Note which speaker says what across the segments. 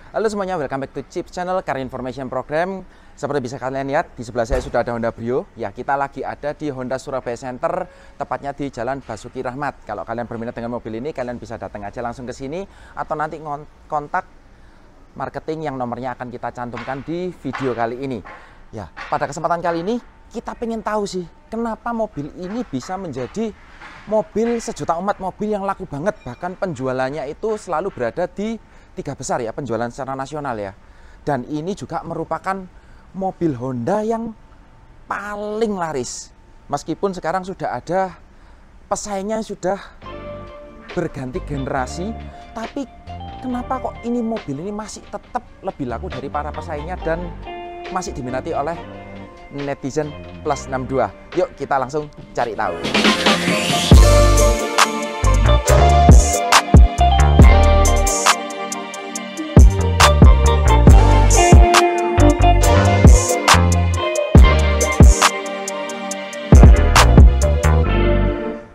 Speaker 1: Halo semuanya, welcome back to Chips Channel Car Information Program. Seperti bisa kalian lihat, di sebelah saya sudah ada Honda Brio. Ya, kita lagi ada di Honda Surabaya Center, tepatnya di Jalan Basuki Rahmat. Kalau kalian berminat dengan mobil ini, kalian bisa datang aja langsung ke sini atau nanti kontak marketing yang nomornya akan kita cantumkan di video kali ini. Ya, pada kesempatan kali ini kita pengen tahu sih, kenapa mobil ini bisa menjadi mobil sejuta umat, mobil yang laku banget, bahkan penjualannya itu selalu berada di 3 besar ya, penjualan secara nasional ya. Dan ini juga merupakan mobil Honda yang paling laris. Meskipun sekarang sudah ada pesaingnya, sudah berganti generasi, tapi kenapa kok ini mobil ini masih tetap lebih laku dari para pesaingnya dan masih diminati oleh netizen plus 62. Yuk kita langsung cari tahu.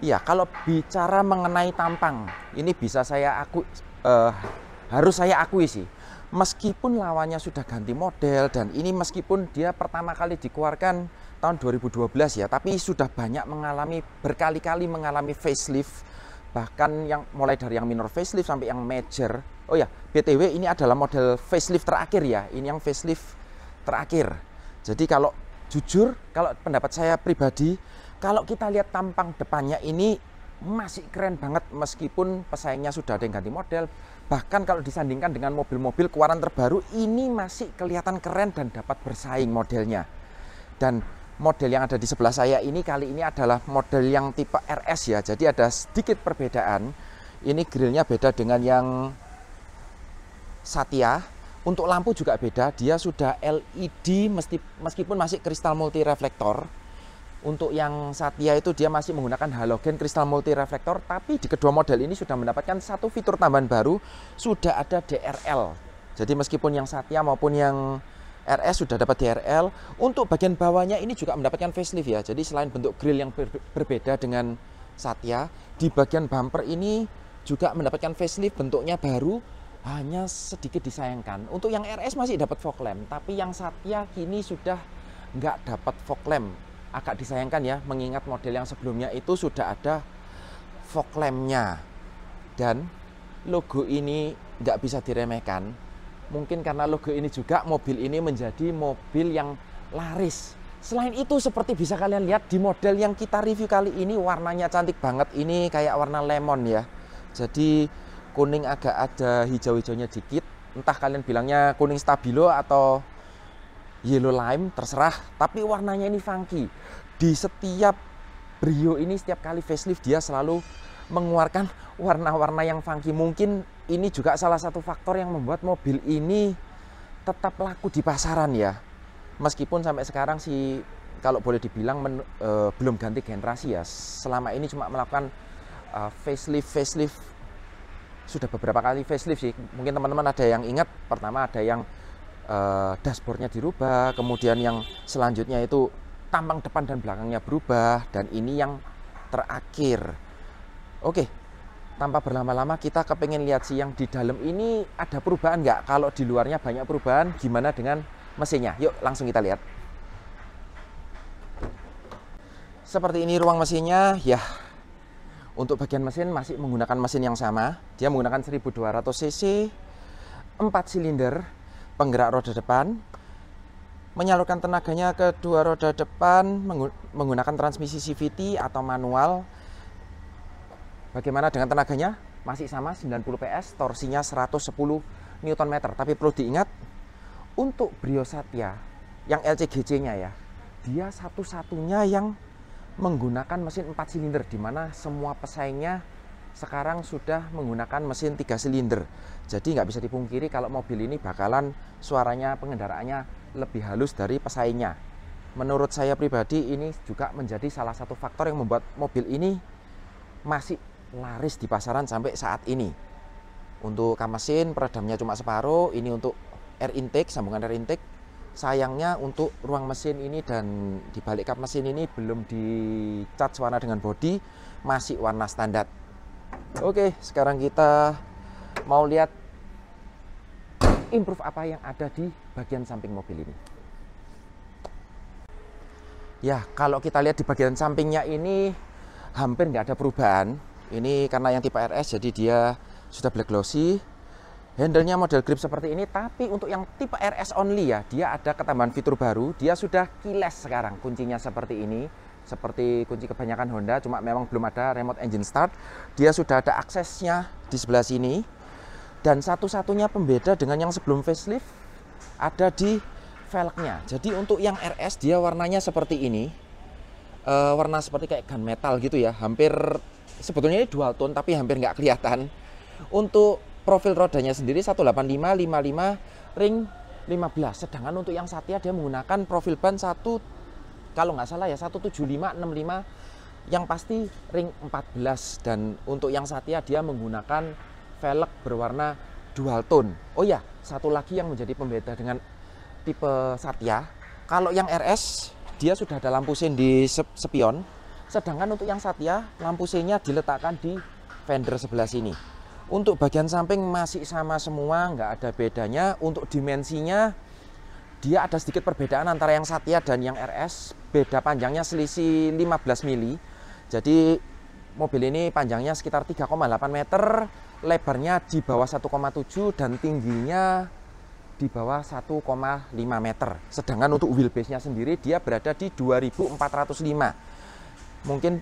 Speaker 1: Ya, kalau bicara mengenai tampang, ini harus saya akui sih. Meskipun lawannya sudah ganti model dan ini meskipun dia pertama kali dikeluarkan tahun 2012 ya, tapi sudah banyak berkali-kali mengalami facelift, bahkan yang mulai dari yang minor facelift sampai yang major. Oh ya, BTW ini adalah model facelift terakhir ya, ini yang facelift terakhir. Jadi kalau jujur, kalau pendapat saya pribadi, kalau kita lihat tampang depannya ini masih keren banget meskipun pesaingnya sudah ada yang ganti model. Bahkan kalau disandingkan dengan mobil-mobil keluaran terbaru, ini masih kelihatan keren dan dapat bersaing modelnya. Dan model yang ada di sebelah saya ini kali ini adalah model yang tipe RS ya. Jadi ada sedikit perbedaan. Ini grillnya beda dengan yang Satya. Untuk lampu juga beda. Dia sudah LED meskipun masih kristal multi reflektor. Untuk yang Satya itu dia masih menggunakan halogen kristal multi reflektor, tapi di kedua model ini sudah mendapatkan satu fitur tambahan baru, sudah ada DRL. Jadi meskipun yang Satya maupun yang RS sudah dapat DRL, untuk bagian bawahnya ini juga mendapatkan facelift ya. Jadi selain bentuk grill yang berbeda dengan Satya, di bagian bumper ini juga mendapatkan facelift, bentuknya baru, hanya sedikit disayangkan. Untuk yang RS masih dapat fog lamp, tapi yang Satya kini sudah nggak dapat fog lamp. Agak disayangkan ya, mengingat model yang sebelumnya itu sudah ada fog lamp-nya. Dan logo ini nggak bisa diremehkan. Mungkin karena logo ini juga mobil ini menjadi mobil yang laris. Selain itu seperti bisa kalian lihat di model yang kita review kali ini, warnanya cantik banget. Ini kayak warna lemon ya. Jadi kuning agak ada hijau-hijaunya dikit. Entah kalian bilangnya kuning stabilo atau yellow lime, terserah, tapi warnanya ini funky. Di setiap Brio ini, setiap kali facelift dia selalu mengeluarkan warna-warna yang funky. Mungkin ini juga salah satu faktor yang membuat mobil ini tetap laku di pasaran ya. Meskipun sampai sekarang sih kalau boleh dibilang belum ganti generasi ya. Selama ini cuma melakukan facelift. Sudah beberapa kali facelift sih. Mungkin teman-teman ada yang ingat, pertama ada yang dashboardnya dirubah, kemudian yang selanjutnya itu tampang depan dan belakangnya berubah, dan ini yang terakhir. Oke, tanpa berlama-lama kita kepengen lihat sih yang di dalam ini ada perubahan nggak. Kalau di luarnya banyak perubahan, gimana dengan mesinnya? Yuk langsung kita lihat. Seperti ini ruang mesinnya ya. Untuk bagian mesin masih menggunakan mesin yang sama. Dia menggunakan 1200 cc, 4 silinder, penggerak roda depan, menyalurkan tenaganya ke dua roda depan menggunakan transmisi CVT atau manual. Bagaimana dengan tenaganya? Masih sama 90 PS, torsinya 110 Nm. Tapi perlu diingat, untuk Brio Satya yang LCGC-nya ya, dia satu-satunya yang menggunakan mesin 4 silinder, di mana semua pesaingnya sekarang sudah menggunakan mesin 3 silinder. Jadi nggak bisa dipungkiri kalau mobil ini bakalan suaranya, pengendaraannya lebih halus dari pesaingnya. Menurut saya pribadi ini juga menjadi salah satu faktor yang membuat mobil ini masih laris di pasaran sampai saat ini. Untuk kap mesin peredamnya cuma separuh, ini untuk air intake, sambungan air intake. Sayangnya untuk ruang mesin ini dan di balik kap mesin ini belum dicat warna dengan bodi, masih warna standar. Oke, sekarang kita mau lihat improve apa yang ada di bagian samping mobil ini. Ya, kalau kita lihat di bagian sampingnya ini hampir nggak ada perubahan. Ini karena yang tipe RS, jadi dia sudah black glossy. Handle-nya model grip seperti ini, tapi untuk yang tipe RS only ya, dia ada ketambahan fitur baru. Dia sudah keyless sekarang, kuncinya seperti ini. Seperti kunci kebanyakan Honda, cuma memang belum ada remote engine start. Dia sudah ada aksesnya di sebelah sini. Dan satu-satunya pembeda dengan yang sebelum facelift ada di velgnya. Jadi untuk yang RS dia warnanya seperti ini, warna seperti kayak gunmetal gitu ya. Hampir sebetulnya ini dual tone tapi hampir nggak kelihatan. Untuk profil rodanya sendiri 185 55 ring 15. Sedangkan untuk yang Satya dia menggunakan profil ban kalau nggak salah ya 175 65 yang pasti ring 14. Dan untuk yang Satya dia menggunakan velg berwarna dual tone. Oh ya, satu lagi yang menjadi pembeda dengan tipe Satya, kalau yang RS dia sudah ada lampu sein di spion, sedangkan untuk yang Satya lampu seinnya diletakkan di fender sebelah sini. Untuk bagian samping masih sama semua, nggak ada bedanya. Untuk dimensinya dia ada sedikit perbedaan antara yang Satya dan yang RS, beda panjangnya selisih 15 mili. Jadi mobil ini panjangnya sekitar 3,8 meter, lebarnya di bawah 1,7 dan tingginya di bawah 1,5 meter. Sedangkan untuk wheelbase-nya sendiri dia berada di 2405. Mungkin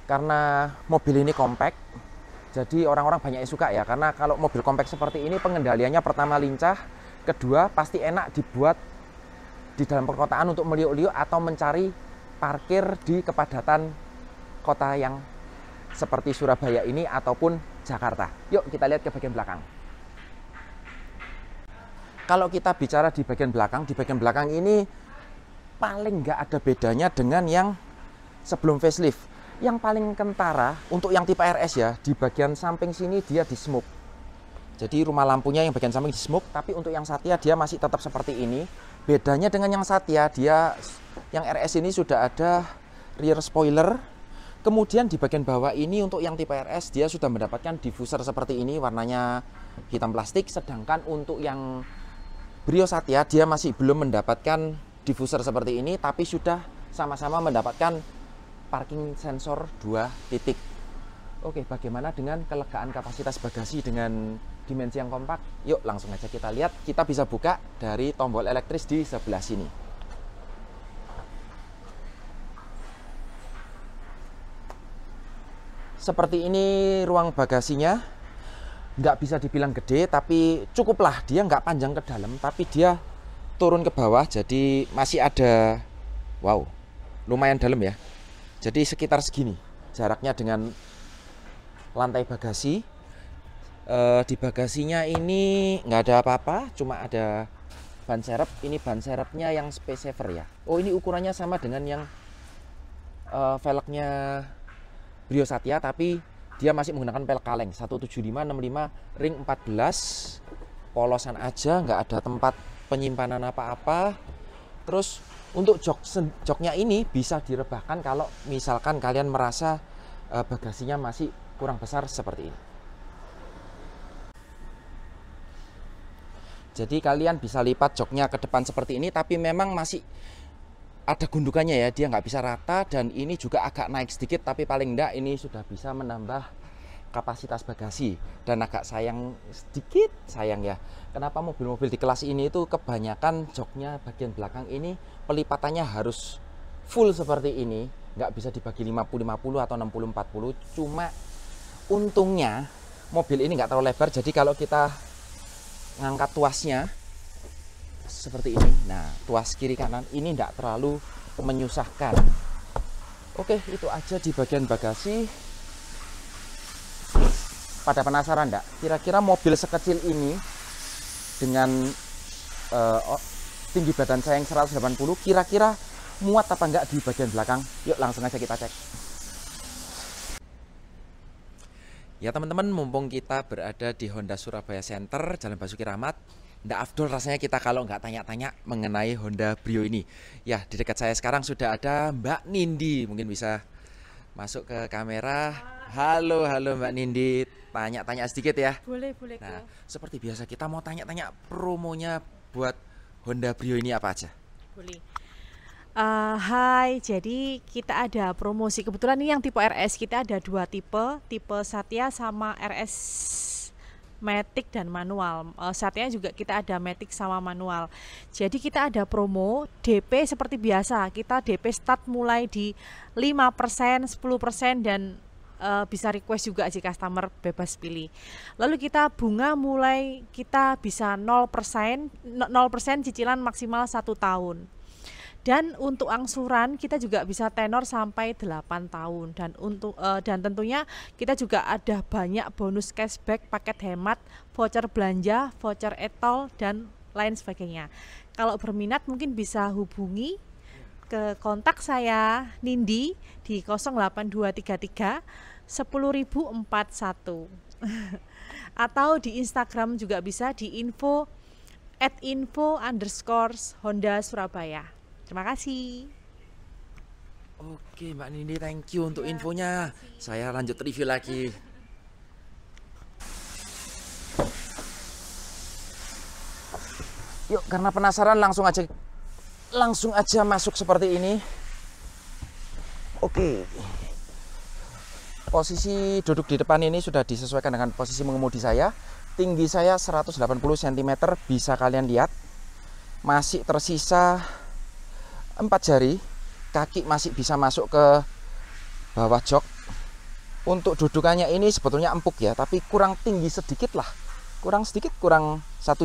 Speaker 1: karena mobil ini compact, jadi orang-orang banyak yang suka ya. Karena kalau mobil compact seperti ini pengendaliannya pertama lincah, kedua pasti enak dibuat di dalam perkotaan untuk meliuk-liuk atau mencari parkir di kepadatan kota yang seperti Surabaya ini ataupun Jakarta. Yuk kita lihat ke bagian belakang. Kalau kita bicara di bagian belakang ini paling nggak ada bedanya dengan yang sebelum facelift. Yang paling kentara untuk yang tipe RS ya, di bagian samping sini dia di smoke. Jadi rumah lampunya yang bagian samping di smoke, tapi untuk yang Satya dia masih tetap seperti ini. Bedanya dengan yang Satya, yang RS ini sudah ada rear spoiler. Kemudian di bagian bawah ini untuk yang tipe RS dia sudah mendapatkan diffuser seperti ini, warnanya hitam plastik. Sedangkan untuk yang Brio Satya dia masih belum mendapatkan diffuser seperti ini, tapi sudah sama-sama mendapatkan parking sensor 2 titik. Oke, bagaimana dengan kelegaan kapasitas bagasi dengan dimensi yang kompak? Yuk langsung aja kita lihat. Kita bisa buka dari tombol elektris di sebelah sini. Seperti ini ruang bagasinya. Nggak bisa dibilang gede, tapi cukuplah. Dia nggak panjang ke dalam, tapi dia turun ke bawah. Jadi masih ada, wow, lumayan dalam ya. Jadi sekitar segini jaraknya dengan lantai bagasi. Di bagasinya ini nggak ada apa-apa, cuma ada ban serep. Ini ban serepnya yang space saver ya. Oh, ini ukurannya sama dengan yang velgnya Brio Satya, tapi dia masih menggunakan pelek kaleng 175 65 ring 14. Polosan aja, nggak ada tempat penyimpanan apa-apa. Terus untuk joknya ini bisa direbahkan kalau misalkan kalian merasa bagasinya masih kurang besar seperti ini. Jadi kalian bisa lipat joknya ke depan seperti ini, tapi memang masih ada gundukannya ya, dia nggak bisa rata. Dan ini juga agak naik sedikit, tapi paling enggak ini sudah bisa menambah kapasitas bagasi. Dan agak sayang ya, kenapa mobil-mobil di kelas ini itu kebanyakan joknya bagian belakang ini pelipatannya harus full seperti ini, nggak bisa dibagi 50-50 atau 60-40. Cuma untungnya mobil ini nggak terlalu lebar, jadi kalau kita ngangkat tuasnya seperti ini, nah tuas kiri kanan ini tidak terlalu menyusahkan. Oke, itu aja di bagian bagasi. Pada penasaran enggak? Kira-kira mobil sekecil ini dengan tinggi badan saya yang 180, kira-kira muat apa enggak di bagian belakang? Yuk langsung aja kita cek. Ya teman-teman, mumpung kita berada di Honda Surabaya Center, Jalan Basuki Rahmat, nggak afdol rasanya kita kalau nggak tanya-tanya mengenai Honda Brio ini. Ya, di dekat saya sekarang sudah ada Mbak Nindi. Mungkin bisa masuk ke kamera. Halo Mbak Nindi. tanya-tanya sedikit ya.
Speaker 2: Boleh, boleh.
Speaker 1: Nah, seperti biasa kita mau tanya-tanya promonya buat Honda Brio ini apa aja?
Speaker 2: Boleh. Hai, jadi kita ada promosi. Kebetulan ini yang tipe RS kita ada 2 tipe Satya sama RS Matic dan manual. Satya juga kita ada Matic sama manual. Jadi kita ada promo DP seperti biasa. Kita DP start mulai di 5%, 10% dan bisa request juga sih, customer bebas pilih. Lalu kita bunga mulai kita bisa 0%, 0% cicilan maksimal 1 tahun. Dan untuk angsuran kita juga bisa tenor sampai 8 tahun dan tentunya kita juga ada banyak bonus cashback, paket hemat, voucher belanja, voucher etol dan lain sebagainya. Kalau berminat mungkin bisa hubungi ke kontak saya Nindi di 08233 10041 atau di Instagram juga bisa di @info_Honda Surabaya. Terima kasih.
Speaker 1: Oke Mbak Nindi, thank you untuk infonya. Saya lanjut review lagi. Yuk, karena penasaran langsung aja masuk seperti ini. Oke. Posisi duduk di depan ini sudah disesuaikan dengan posisi mengemudi saya. Tinggi saya 180 cm, bisa kalian lihat. Masih tersisa 4 jari, kaki masih bisa masuk ke bawah jok. Untuk dudukannya ini sebetulnya empuk ya, tapi kurang tinggi sedikit lah. Kurang 1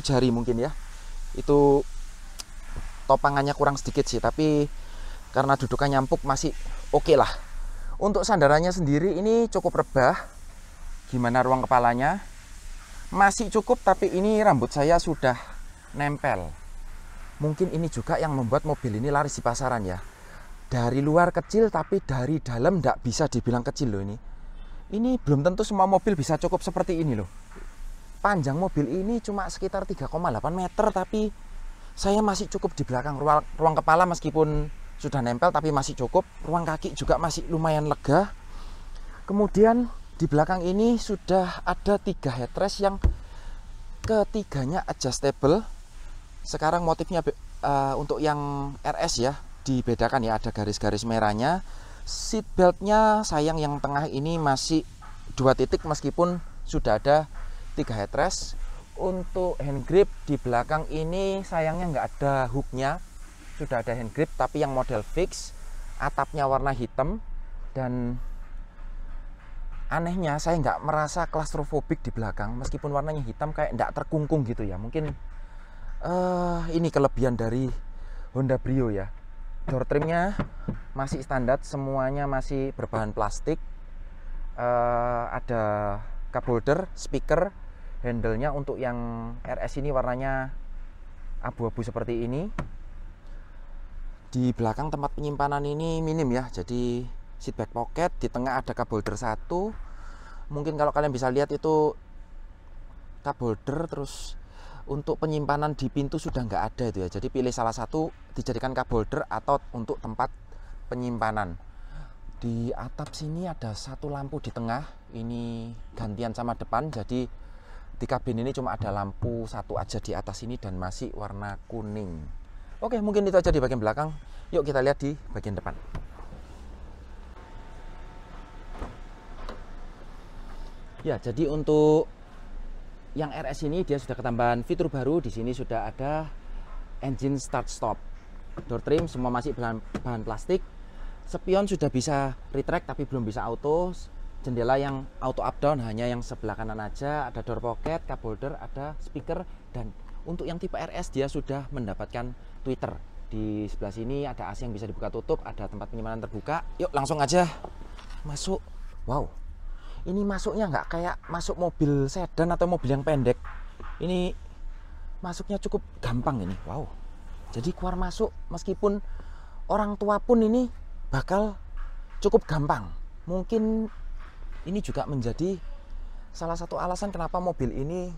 Speaker 1: jari mungkin ya. Itu topangannya kurang sedikit sih, tapi karena dudukannya empuk masih oke lah. Untuk sandarannya sendiri ini cukup rebah. Gimana ruang kepalanya? Masih cukup, tapi ini rambut saya sudah nempel. Mungkin ini juga yang membuat mobil ini laris di pasaran ya. Dari luar kecil, tapi dari dalam tidak bisa dibilang kecil loh ini. Ini belum tentu semua mobil bisa cukup seperti ini loh. Panjang mobil ini cuma sekitar 3,8 meter, tapi saya masih cukup di belakang. Ruang kepala meskipun sudah nempel, tapi masih cukup. Ruang kaki juga masih lumayan lega. Kemudian di belakang ini sudah ada 3 headrest yang ketiganya adjustable. Sekarang motifnya untuk yang RS ya dibedakan ya, ada garis-garis merahnya. Seat beltnya sayang yang tengah ini masih 2 titik meskipun sudah ada 3 headrest. Untuk hand grip di belakang ini sayangnya nggak ada hooknya, sudah ada hand grip tapi yang model fix. Atapnya warna hitam dan anehnya saya nggak merasa klaustrofobik di belakang meskipun warnanya hitam, kayak nggak terkungkung gitu ya. Mungkin ini kelebihan dari Honda Brio ya. Door trimnya masih standar, semuanya masih berbahan plastik. Ada cup holder, speaker, handle-nya untuk yang RS ini warnanya abu-abu seperti ini. Di belakang tempat penyimpanan ini minim ya, jadi seat back pocket, di tengah ada cup holder 1. Mungkin kalau kalian bisa lihat itu cup holder, terus untuk penyimpanan di pintu sudah nggak ada itu ya. Jadi pilih salah satu dijadikan cup holder atau untuk tempat penyimpanan. Di atap sini ada 1 lampu di tengah. Ini gantian sama depan. Jadi di kabin ini cuma ada lampu 1 aja di atas ini dan masih warna kuning. Oke, mungkin itu aja di bagian belakang. Yuk kita lihat di bagian depan. Ya, jadi untuk yang RS ini dia sudah ketambahan fitur baru. Di sini sudah ada engine start stop. Door trim semua masih bahan plastik. Spion sudah bisa retract tapi belum bisa auto. Jendela yang auto up down hanya yang sebelah kanan aja. Ada door pocket, cup holder, ada speaker. Dan untuk yang tipe RS dia sudah mendapatkan tweeter. Di sebelah sini ada AC yang bisa dibuka tutup, ada tempat penyimpanan terbuka. Yuk langsung aja masuk. Wow, ini masuknya nggak kayak masuk mobil sedan atau mobil yang pendek. Ini masuknya cukup gampang ini. Wow, jadi keluar masuk meskipun orang tua pun ini bakal cukup gampang. Mungkin ini juga menjadi salah satu alasan kenapa mobil ini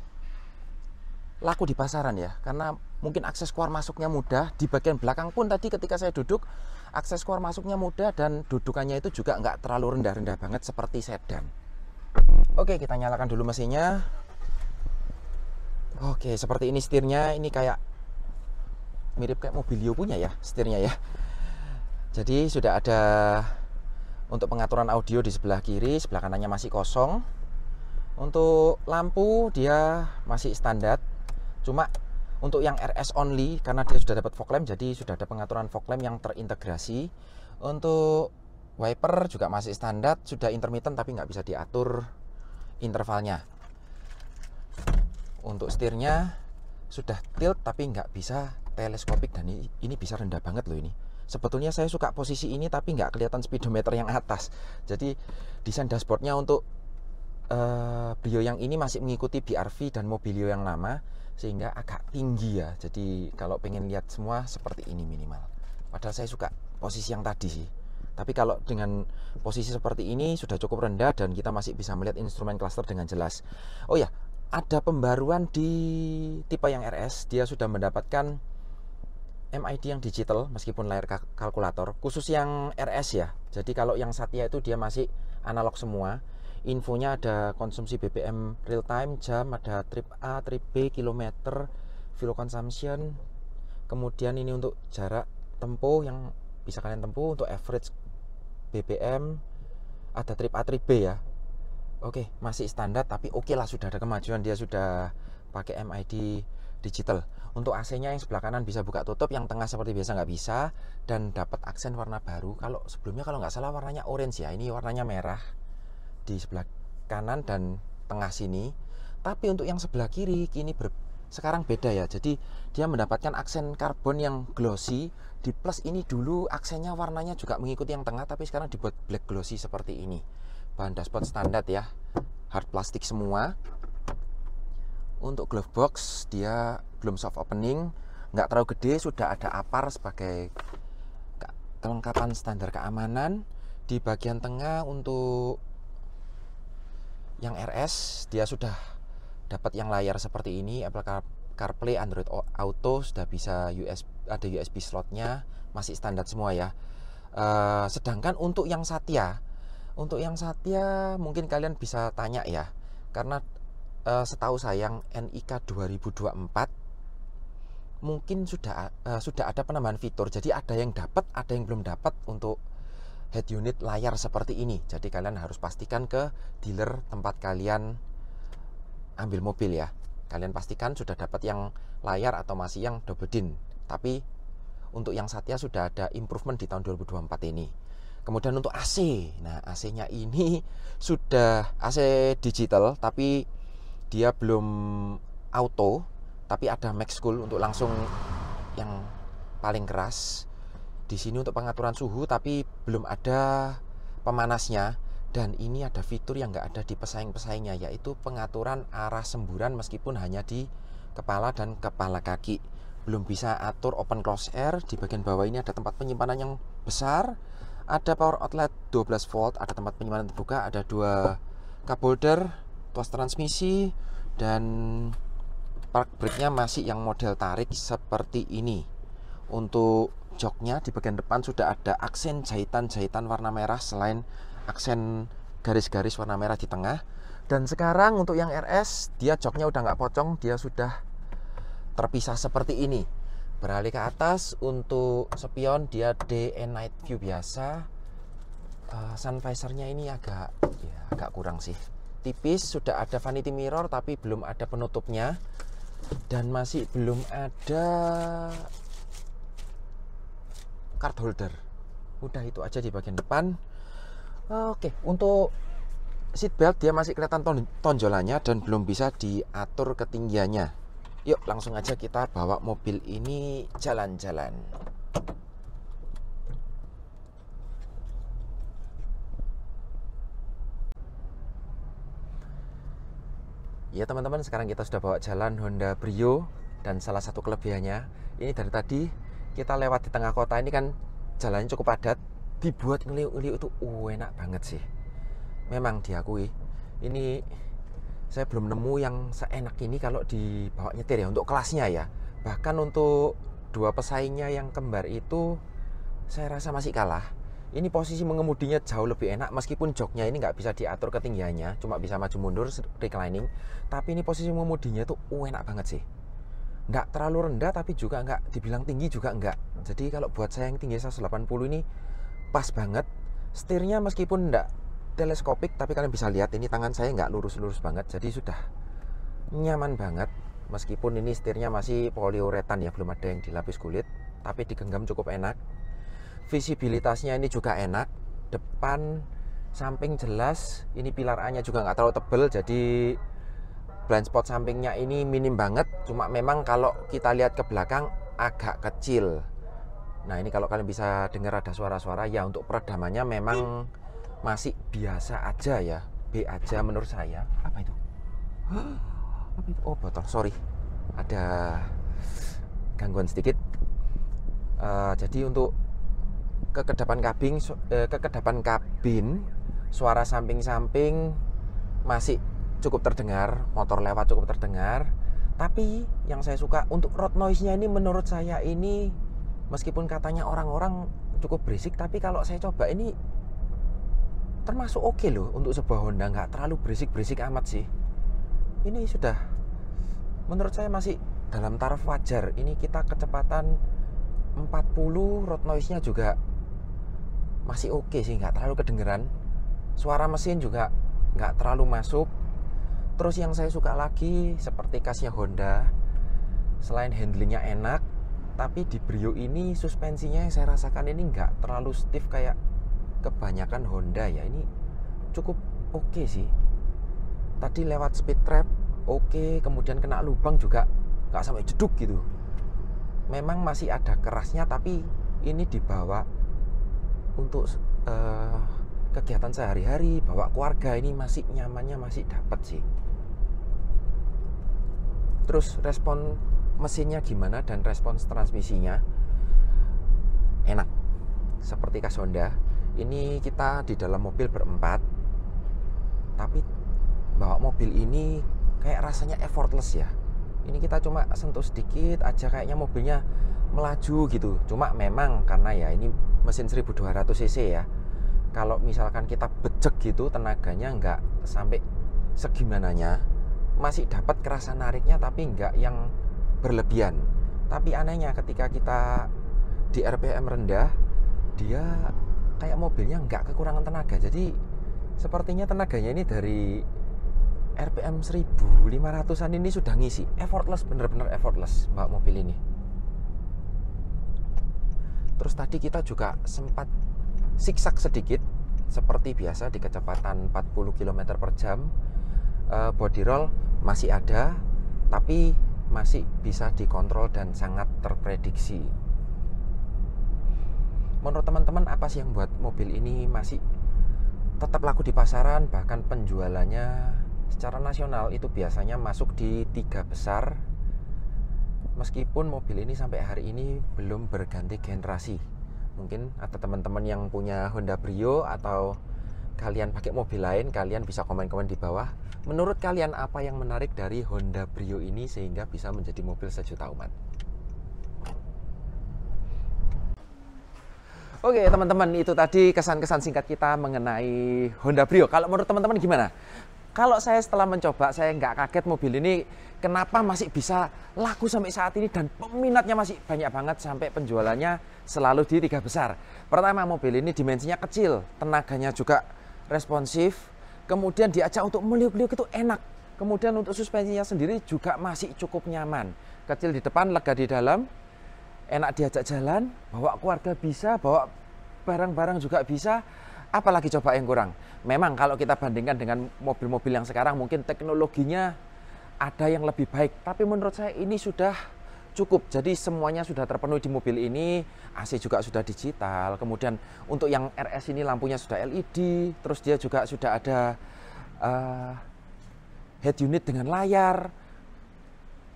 Speaker 1: laku di pasaran ya, karena mungkin akses keluar masuknya mudah. Di bagian belakang pun tadi ketika saya duduk, akses keluar masuknya mudah dan dudukannya itu juga nggak terlalu rendah-rendah banget seperti sedan. Oke, kita nyalakan dulu mesinnya. Oke, seperti ini setirnya. Ini kayak mirip kayak Mobilio punya ya setirnya ya. Jadi sudah ada untuk pengaturan audio di sebelah kiri, sebelah kanannya masih kosong. Untuk lampu dia masih standar. Cuma untuk yang RS only, karena dia sudah dapat fog lamp, jadi sudah ada pengaturan fog lamp yang terintegrasi. Untuk wiper juga masih standar, sudah intermittent tapi nggak bisa diatur intervalnya. Untuk setirnya sudah tilt tapi nggak bisa teleskopik, dan ini bisa rendah banget loh ini. Sebetulnya saya suka posisi ini tapi nggak kelihatan speedometer yang atas. Jadi desain dashboardnya untuk Brio yang ini masih mengikuti BRV dan Mobilio yang lama, sehingga agak tinggi ya. Jadi kalau pengen lihat semua seperti ini minimal. Padahal saya suka posisi yang tadi sih. Tapi kalau dengan posisi seperti ini sudah cukup rendah dan kita masih bisa melihat instrumen cluster dengan jelas. Oh ya, ada pembaruan di tipe yang RS, dia sudah mendapatkan MID yang digital meskipun layar kalkulator, khusus yang RS ya. Jadi kalau yang Satya itu dia masih analog semua. Infonya ada konsumsi BBM real time, jam, ada trip A, trip B, kilometer, fuel consumption. Kemudian ini untuk jarak tempuh yang bisa kalian tempuh, untuk average BBM, ada trip A, trip B ya. Oke, masih standar tapi oke lah, sudah ada kemajuan, dia sudah pakai MID digital. Untuk AC-nya yang sebelah kanan bisa buka tutup, yang tengah seperti biasa nggak bisa, dan dapat aksen warna baru. Kalau sebelumnya kalau nggak salah warnanya orange ya, ini warnanya merah di sebelah kanan dan tengah sini. Tapi untuk yang sebelah kiri sekarang beda ya. Jadi dia mendapatkan aksen karbon yang glossy. Di plus ini dulu aksennya warnanya juga mengikuti yang tengah, tapi sekarang dibuat black glossy seperti ini. Bahan dashboard standar ya, hard plastik semua. Untuk glove box dia belum soft opening, nggak terlalu gede, sudah ada APAR sebagai kelengkapan standar keamanan. Di bagian tengah untuk yang RS dia sudah dapat yang layar seperti ini, Apple CarPlay, Android Auto, sudah bisa ada USB slotnya, masih standar semua ya. Sedangkan untuk yang Satya mungkin kalian bisa tanya ya, karena setahu saya yang NIK 2024 mungkin sudah ada penambahan fitur. Jadi ada yang dapat, ada yang belum dapat untuk head unit layar seperti ini. Jadi kalian harus pastikan ke dealer tempat kalian ambil mobil ya. Kalian pastikan sudah dapat yang layar atau masih yang double din. Tapi untuk yang Satya sudah ada improvement di tahun 2024 ini. Kemudian untuk AC, nah AC-nya ini sudah AC digital, tapi dia belum auto, tapi ada max cool untuk langsung yang paling keras. Di sini untuk pengaturan suhu, tapi belum ada pemanasnya. Dan ini ada fitur yang nggak ada di pesaing-pesaingnya, yaitu pengaturan arah semburan meskipun hanya di kepala dan kepala kaki. Belum bisa atur open close air. Di bagian bawah ini ada tempat penyimpanan yang besar. Ada power outlet 12 volt, ada tempat penyimpanan terbuka, ada 2 cup holder, tuas transmisi, dan park brake-nya masih yang model tarik seperti ini. Untuk joknya di bagian depan sudah ada aksen jahitan-jahitan warna merah selain aksen garis-garis warna merah di tengah. Dan sekarang untuk yang RS, dia joknya udah nggak pocong, dia sudah terpisah seperti ini. Beralih ke atas, untuk spion dia day and night view biasa. Sun visor-nya ini agak kurang sih, tipis. Sudah ada vanity mirror tapi belum ada penutupnya, dan masih belum ada card holder. Udah itu aja di bagian depan. Oke, untuk seat belt dia masih kelihatan tonjolannya dan belum bisa diatur ketinggiannya. Yuk langsung aja kita bawa mobil ini jalan-jalan. Ya teman-teman, sekarang kita sudah bawa jalan Honda Brio. Dan salah satu kelebihannya, ini dari tadi kita lewat di tengah kota ini kan jalannya cukup padat, dibuat ngeliuk-ngeliuk itu enak banget sih. Memang diakui, ini saya belum nemu yang seenak ini kalau dibawa nyetir ya, untuk kelasnya ya. Bahkan untuk dua pesaingnya yang kembar itu saya rasa masih kalah. Ini posisi mengemudinya jauh lebih enak, meskipun joknya ini nggak bisa diatur ketinggiannya, cuma bisa maju mundur reclining. Tapi ini posisi mengemudinya tuh enak banget sih. Nggak terlalu rendah, tapi juga nggak dibilang tinggi juga nggak. Jadi kalau buat saya yang tinggi 180 ini pas banget. Setirnya meskipun nggak teleskopik, tapi kalian bisa lihat ini tangan saya nggak lurus-lurus banget. Jadi sudah nyaman banget. Meskipun ini setirnya masih poliuretan ya, belum ada yang dilapis kulit, tapi digenggam cukup enak. Visibilitasnya ini juga enak, depan samping jelas. Ini pilar A-nya juga nggak terlalu tebel, jadi blind spot sampingnya ini minim banget. Cuma memang kalau kita lihat ke belakang agak kecil. Nah ini kalau kalian bisa dengar ada suara-suara, ya untuk peredamannya memang masih biasa aja ya, B aja menurut saya. Apa itu? Apa itu? Oh botol, sorry, ada gangguan sedikit. Jadi untuk kekedapan kabin, suara samping-samping masih cukup terdengar, motor lewat cukup terdengar. Tapi yang saya suka untuk road noise-nya ini, menurut saya ini meskipun katanya orang-orang cukup berisik, tapi kalau saya coba ini termasuk oke loh untuk sebuah Honda, nggak terlalu berisik-berisik amat sih. Ini sudah menurut saya masih dalam taraf wajar. Ini kita kecepatan 40, road noise-nya juga masih oke sih, nggak terlalu kedengeran. Suara mesin juga nggak terlalu masuk. Terus yang saya suka lagi seperti khasnya Honda, selain handlingnya enak, tapi di Brio ini suspensinya yang saya rasakan ini nggak terlalu stiff kayak kebanyakan Honda ya. Ini cukup oke sih. Tadi lewat speed trap oke, kemudian kena lubang juga nggak sampai jeduk gitu. Memang masih ada kerasnya, tapi ini dibawa untuk kegiatan sehari-hari, bawa keluarga, ini masih nyamannya masih dapat sih. Terus respon mesinnya gimana dan respons transmisinya enak seperti khas Honda. Ini kita di dalam mobil berempat, tapi bawa mobil ini kayak rasanya effortless ya. Ini kita cuma sentuh sedikit aja kayaknya mobilnya melaju gitu. Cuma memang karena ya ini mesin 1200 cc ya, kalau misalkan kita bejek gitu tenaganya nggak sampai segimananya, masih dapat kerasa nariknya tapi nggak yang berlebihan. Tapi anehnya ketika kita di RPM rendah, dia kayak mobilnya nggak kekurangan tenaga. Jadi sepertinya tenaganya ini dari RPM 1500-an ini sudah ngisi. Effortless, bener-bener effortless bawa mobil ini. Terus tadi kita juga sempat siksak sedikit seperti biasa di kecepatan 40 km per jam. Body roll masih ada, tapi masih bisa dikontrol dan sangat terprediksi. Menurut teman-teman, apa sih yang buat mobil ini masih tetap laku di pasaran, bahkan penjualannya secara nasional itu biasanya masuk di 3 besar? Meskipun mobil ini sampai hari ini belum berganti generasi. Mungkin ada teman-teman yang punya Honda Brio atau kalian pakai mobil lain, kalian bisa komen-komen di bawah. Menurut kalian apa yang menarik dari Honda Brio ini sehingga bisa menjadi mobil sejuta umat? Oke teman-teman, itu tadi kesan-kesan singkat kita mengenai Honda Brio. Kalau menurut teman-teman gimana? Kalau saya setelah mencoba, saya nggak kaget mobil ini kenapa masih bisa laku sampai saat ini dan peminatnya masih banyak banget sampai penjualannya selalu di 3 besar. Pertama, mobil ini dimensinya kecil, tenaganya juga responsif, kemudian diajak untuk meliuk-liuk itu enak. Kemudian untuk suspensinya sendiri juga masih cukup nyaman. Kecil di depan, lega di dalam, enak diajak jalan, bawa keluarga bisa, bawa barang-barang juga bisa. Apalagi coba yang kurang? Memang kalau kita bandingkan dengan mobil-mobil yang sekarang mungkin teknologinya ada yang lebih baik, tapi menurut saya ini sudah cukup. Jadi semuanya sudah terpenuhi di mobil ini. AC juga sudah digital, kemudian untuk yang RS ini lampunya sudah LED, terus dia juga sudah ada head unit dengan layar.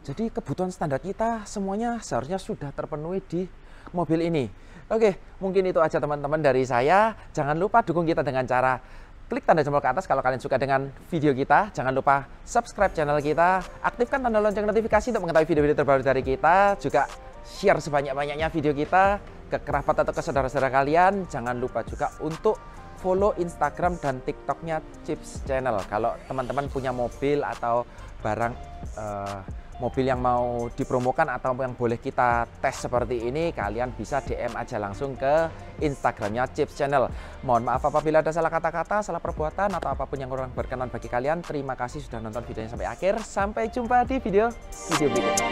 Speaker 1: Jadi kebutuhan standar kita semuanya seharusnya sudah terpenuhi di mobil ini. Oke, mungkin itu aja teman-teman dari saya. Jangan lupa dukung kita dengan cara klik tanda jempol ke atas kalau kalian suka dengan video kita. Jangan lupa subscribe channel kita, aktifkan tanda lonceng notifikasi untuk mengetahui video-video terbaru dari kita. Juga share sebanyak-banyaknya video kita. ke kerabat atau ke saudara-saudara kalian. Jangan lupa juga untuk follow Instagram dan TikToknya Chips Channel. Kalau teman-teman punya mobil atau barang mobil yang mau dipromokan atau yang boleh kita tes seperti ini, kalian bisa DM aja langsung ke Instagramnya Chips Channel. Mohon maaf apabila ada salah kata-kata, salah perbuatan, atau apapun yang kurang berkenan bagi kalian. Terima kasih sudah nonton videonya sampai akhir. Sampai jumpa di video berikutnya.